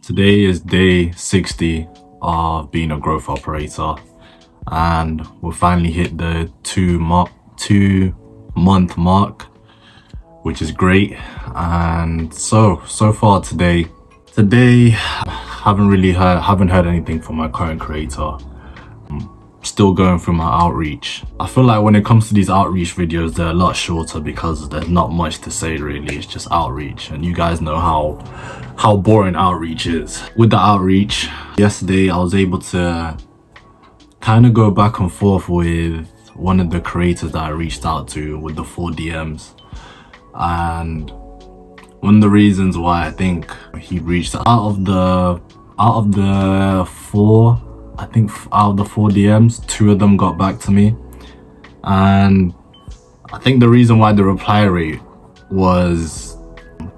Today is day 60 of being a growth operator, and we'll finally hit the 2-month mark, which is great. And so far today haven't heard anything from my current creator. Still going through my outreach. I feel like when it comes to these outreach videos, they're a lot shorter because there's not much to say really. It's just outreach, and you guys know how boring outreach is. With the outreach, yesterday I was able to kind of go back and forth with one of the creators that I reached out to with the 4 DMs. And one of the reasons why I think he reached out of the 4 DMs, 2 of them got back to me. And I think the reason why the reply rate was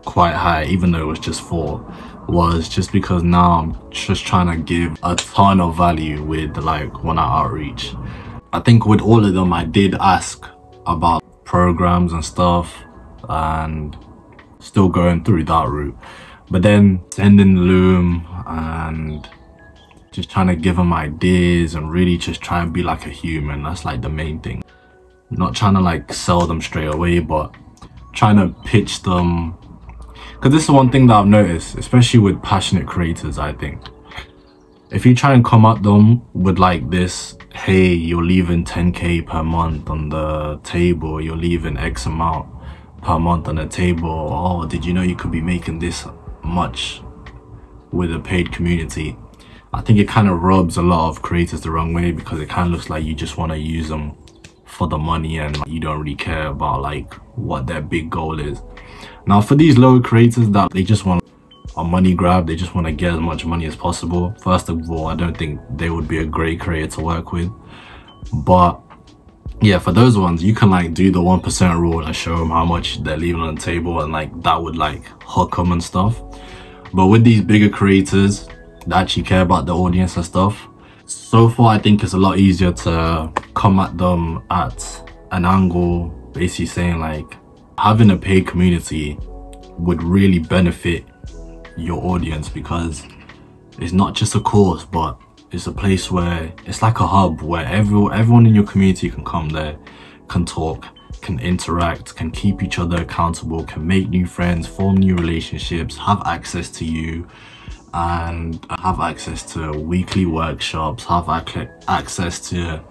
quite high, even though it was just 4, was just because now I'm just trying to give a ton of value with like when I outreach. I think with all of them I did ask about programs and stuff, and still going through that route, but then sending Loom and just trying to give them ideas and really just try and be like a human. That's like the main thing. Not trying to like sell them straight away, but trying to pitch them. Because this is one thing that I've noticed, especially with passionate creators, I think. If you try and come at them with like this, hey, you're leaving 10k per month on the table, you're leaving X amount per month on the table, oh, did you know you could be making this much with a paid community? I think it kind of rubs a lot of creators the wrong way, because it kind of looks like you just want to use them for the money and you don't really care about like what their big goal is. Now for these lower creators that they just want a money grab, they just want to get as much money as possible, first of all, I don't think they would be a great creator to work with. But yeah, for those ones, you can like do the 1% rule and show them how much they're leaving on the table, and like that would like hook them and stuff. But with these bigger creators that actually care about the audience and stuff, so far I think it's a lot easier to come at them at an angle basically saying like having a paid community would really benefit your audience, because it's not just a course, but it's a place where it's like a hub where everyone in your community can come there, can talk, can interact, can keep each other accountable, can make new friends, form new relationships, have access to you, and have access to weekly workshops, have access to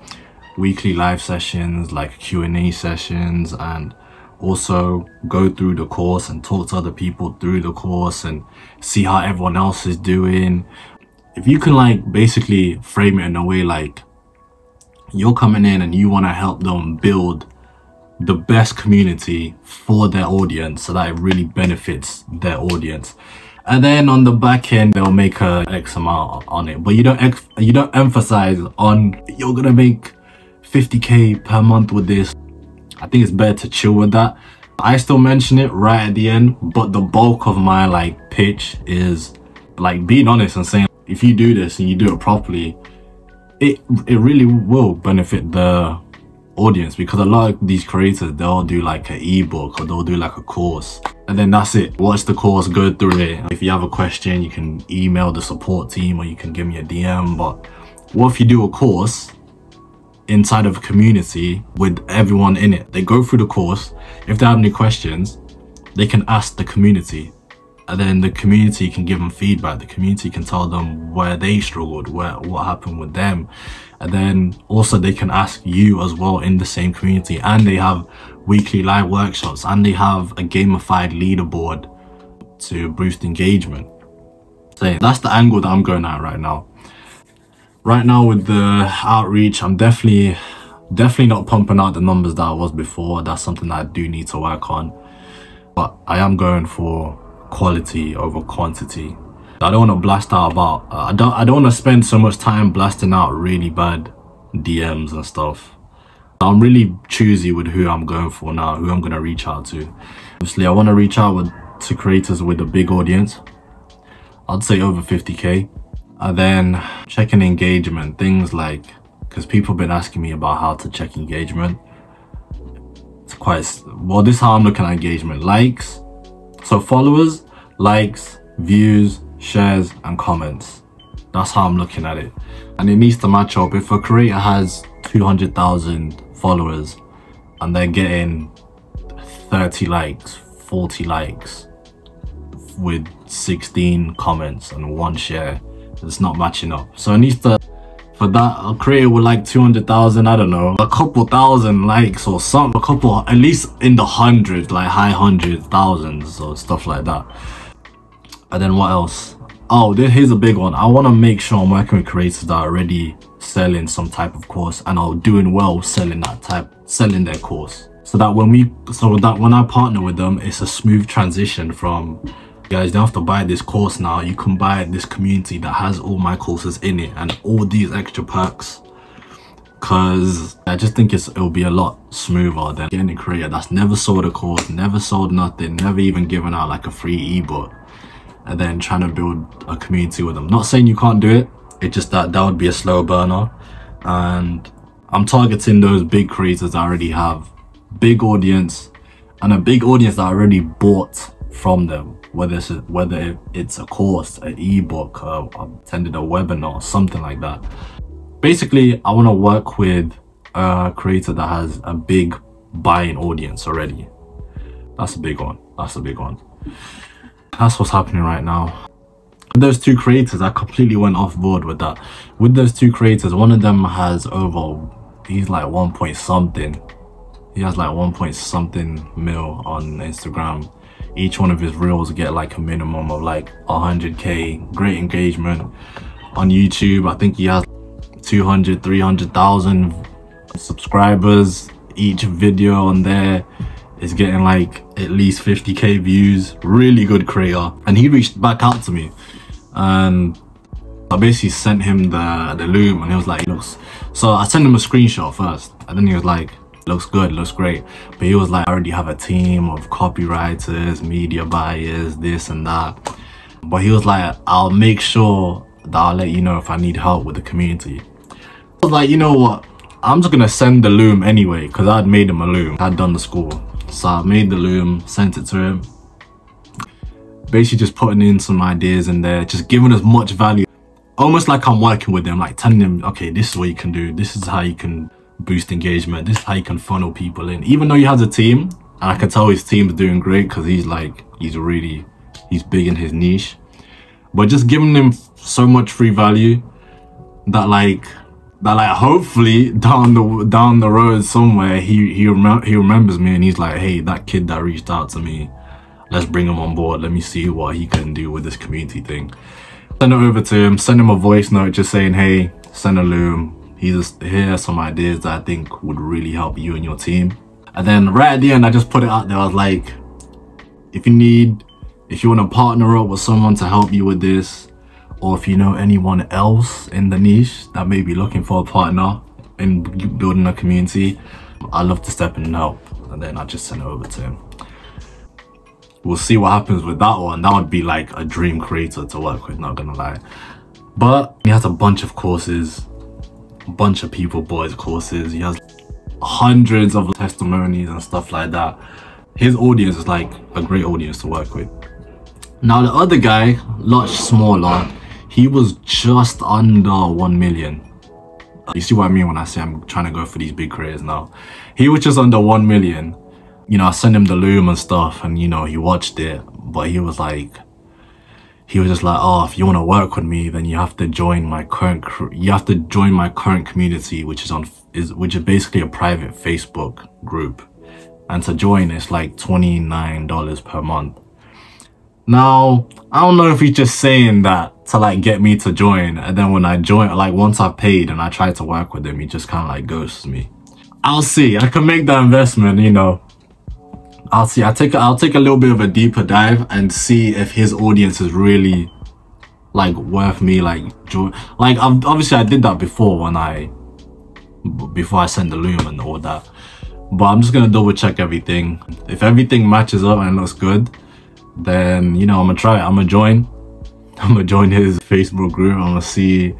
weekly live sessions like Q&A sessions, and also go through the course and talk to other people through the course and see how everyone else is doing. If you can like basically frame it in a way like you're coming in and you want to help them build the best community for their audience so that it really benefits their audience, and then on the back end they'll make a X amount on it, but you don't emphasize on you're gonna make 50k per month with this. I think it's better to chill with that. I still mention it right at the end, but the bulk of my like pitch is like being honest and saying if you do this and you do it properly, it really will benefit the audience, because a lot of these creators, they'll do like an ebook or they'll do like a course and then that's it. Watch the course, go through it. If you have a question, you can email the support team or you can give me a DM. But what if you do a course inside of a community with everyone in it? They go through the course. If they have any questions, they can ask the community, and then the community can give them feedback. The community can tell them where they struggled, what happened with them, and then also they can ask you as well in the same community. And they have weekly live workshops, and they have a gamified leaderboard to boost engagement. So that's the angle that I'm going at right now. Right now with the outreach, I'm definitely not pumping out the numbers that I was before. That's something that I do need to work on, but I am going for quality over quantity. I don't want to blast out about I don't want to spend so much time blasting out really bad DMs and stuff. I'm really choosy with who I'm going for now, who I'm going to reach out to. Obviously I want to reach out to creators with a big audience, I'd say over 50k. And then checking engagement, things like, because people have been asking me about how to check engagement. It's quite, well, this is how I'm looking at engagement. Likes, so followers, likes, views, shares, and comments. That's how I'm looking at it. And it needs to match up. If a creator has 200,000 followers and they're getting 30 likes, 40 likes with 16 comments and 1 share, it's not matching up. So it needs to, for that, a creator with like 200,000, I don't know, a couple thousand likes or something, a couple, at least in the hundreds, like high hundreds, thousands or stuff like that. And then what else? Oh, here's a big one. I want to make sure I'm working with creators that are already selling some type of course and are doing well selling their course. So that when I partner with them, it's a smooth transition from, guys, you don't have to buy this course now. You can buy this community that has all my courses in it and all these extra perks. Cause I just think it'll be a lot smoother than getting a creator that's never sold a course, never sold nothing, never even given out like a free ebook, and then trying to build a community with them. Not saying you can't do it, it's just that would be a slow burner. And I'm targeting those big creators that already have big audience and a big audience that already bought from them, whether it's a course, an ebook, attended a webinar, something like that. Basically, I want to work with a creator that has a big buying audience already. That's a big one. That's a big one. That's what's happening right now. With those 2 creators, I completely went off board with that. With those 2 creators, one of them has he's like 1 point something. He has like 1 point something mil on Instagram. Each one of his reels get like a minimum of like 100k, great engagement. On YouTube, I think he has 200, 300,000 subscribers. Each video on there is getting like at least 50k views. Really good creator. And he reached back out to me and I basically sent him the loom and he was like, looks. So I sent him a screenshot first and then he was like, looks good, looks great. But he was like, I already have a team of copywriters, media buyers, this and that. But he was like, I'll make sure that I'll let you know if I need help with the community. I was like, you know what? I'm just gonna send the loom anyway, because I'd made him a loom. I'd done the school. So I made the loom, sent it to him. Basically just putting in some ideas in there, just giving as much value. Almost like I'm working with him, like telling him, okay, this is what you can do. This is how you can boost engagement. This is how you can funnel people in. Even though he has a team, and I can tell his team's doing great because he's big in his niche. But just giving him so much free value that like hopefully down the road somewhere he remembers me and he's like, hey, that kid that reached out to me, let's bring him on board. Let me see what he can do with this community thing. Send it over to him, send him a voice note just saying, hey, send a loom. Here are some ideas that I think would really help you and your team. And then right at the end, I just put it out there. I was like, if you want to partner up with someone to help you with this, or if you know anyone else in the niche that may be looking for a partner in building a community, I'd love to step in and help. And then I just send it over to him. We'll see what happens with that one. That would be like a dream creator to work with, not gonna lie. But he has a bunch of courses, a bunch of people bought his courses. He has hundreds of testimonies and stuff like that. His audience is like a great audience to work with. Now the other guy, much smaller, he was just under 1 million. You see what I mean when I say I'm trying to go for these big creators now. He was just under 1 million. You know, I sent him the loom and stuff and, you know, he watched it. But he was just like, oh, if you want to work with me, then you have to join my current community, which is basically a private Facebook group. And to join, it's like $29 per month. Now, I don't know if he's just saying that to like get me to join, and then when I join, like once I've paid and I try to work with him, he just kind of like ghosts me. I'll see. I can make that investment, you know. I'll see. I'll take a little bit of a deeper dive and see if his audience is really like worth me like join. Like obviously I did that before before I sent the loom and all that. But I'm just gonna double check everything. If everything matches up and looks good, then you know I'm gonna try it. I'm gonna join his Facebook group. I'm gonna see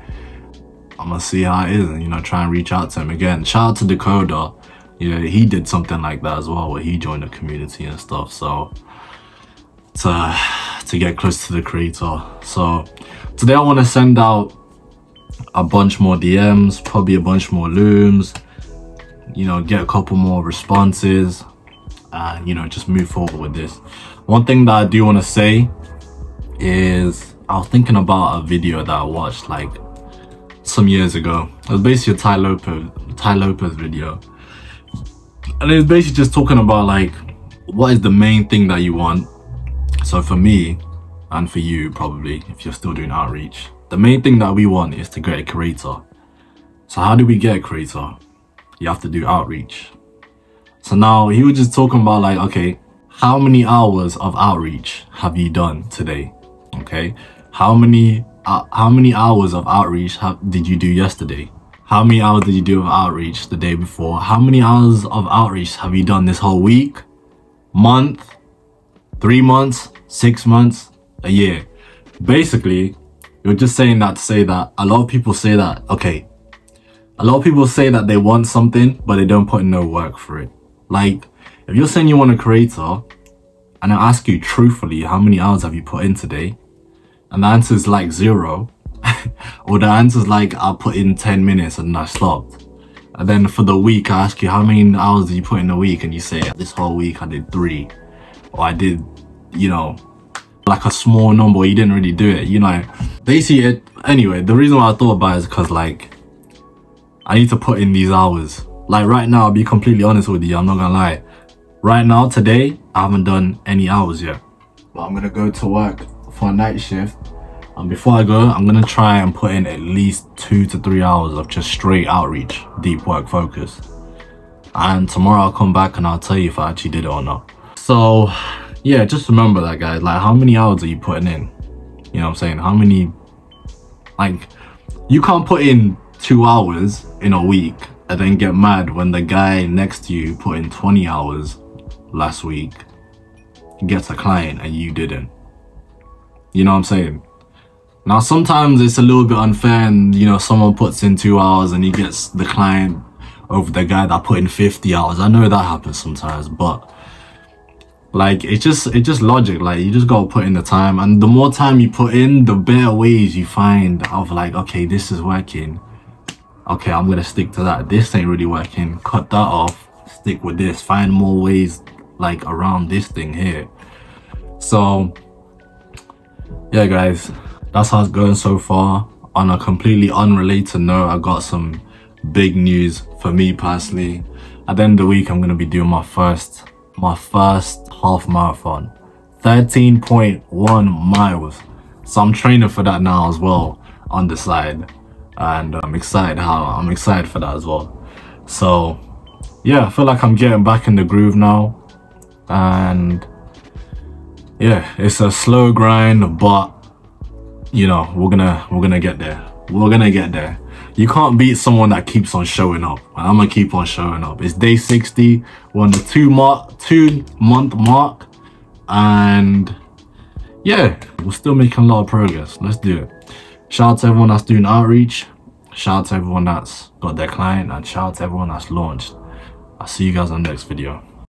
how it is, and you know, try and reach out to him again. Shout out to Dakota. You know, he did something like that as well, where he joined the community and stuff. So to get close to the creator. So today I want to send out a bunch more DMs, probably a bunch more looms, you know, get a couple more responses, and you know, just move forward with this. One thing that I do want to say is I was thinking about a video that I watched like some years ago. It was basically a Ty Lopez video, and it was basically just talking about like, what is the main thing that you want. So for me, and for you probably, if you're still doing outreach, the main thing that we want is to get a creator. So how do we get a creator? You have to do outreach. So now he was just talking about like, okay, how many hours of outreach have you done today? Okay, how many hours of outreach did you do yesterday? How many hours did you do of outreach the day before? How many hours of outreach have you done this whole week, month, 3 months, 6 months, a year? Basically, you're just saying that to say that a lot of people say that, okay, a lot of people say that they want something, but they don't put in no work for it. Like, if you're saying you want a creator, and I ask you truthfully, how many hours have you put in today? And the answer is like 0. Or the answer is like, I put in 10 minutes and I stopped. And then for the week, I ask you, how many hours did you put in a week? And you say, this whole week I did 3. Or I did, you know, like a small number, you didn't really do it, you know. Basically, anyway, the reason why I thought about it is because like, I need to put in these hours. Like right now, I'll be completely honest with you, I'm not gonna lie. Right now, today, I haven't done any hours yet. But I'm gonna go to work for a night shift. And before I go, I'm gonna try and put in at least 2 to 3 hours of just straight outreach, deep work focus. And tomorrow I'll come back and I'll tell you if I actually did it or not. So yeah, just remember that, guys. Like, how many hours are you putting in? You know what I'm saying? How many, like, you can't put in 2 hours in a week and then get mad when the guy next to you put in 20 hours last week, gets a client and you didn't. You know what I'm saying? Now, sometimes it's a little bit unfair and, you know, someone puts in 2 hours and he gets the client over the guy that put in 50 hours. I know that happens sometimes, but like, it's just logic. Like, you just gotta put in the time, and the more time you put in, the better ways you find of like, okay, this is working, okay, I'm gonna stick to that. This ain't really working, cut that off, stick with this, find more ways like around this thing here. So yeah, guys, that's how it's going so far. On a completely unrelated note, I got some big news for me personally. At the end of the week, I'm gonna be doing my first half marathon, 13.1 miles. So I'm training for that now as well on the side, and I'm excited for that as well. So yeah, I feel like I'm getting back in the groove now, and yeah, it's a slow grind, but you know, we're gonna get there. We're gonna get there. You can't beat someone that keeps on showing up, and I'm gonna keep on showing up. It's day 60, we're on the 2-month mark, and yeah, we're still making a lot of progress. Let's do it. Shout out to everyone that's doing outreach, shout out to everyone that's got their client, and shout out to everyone that's launched. I'll see you guys on the next video.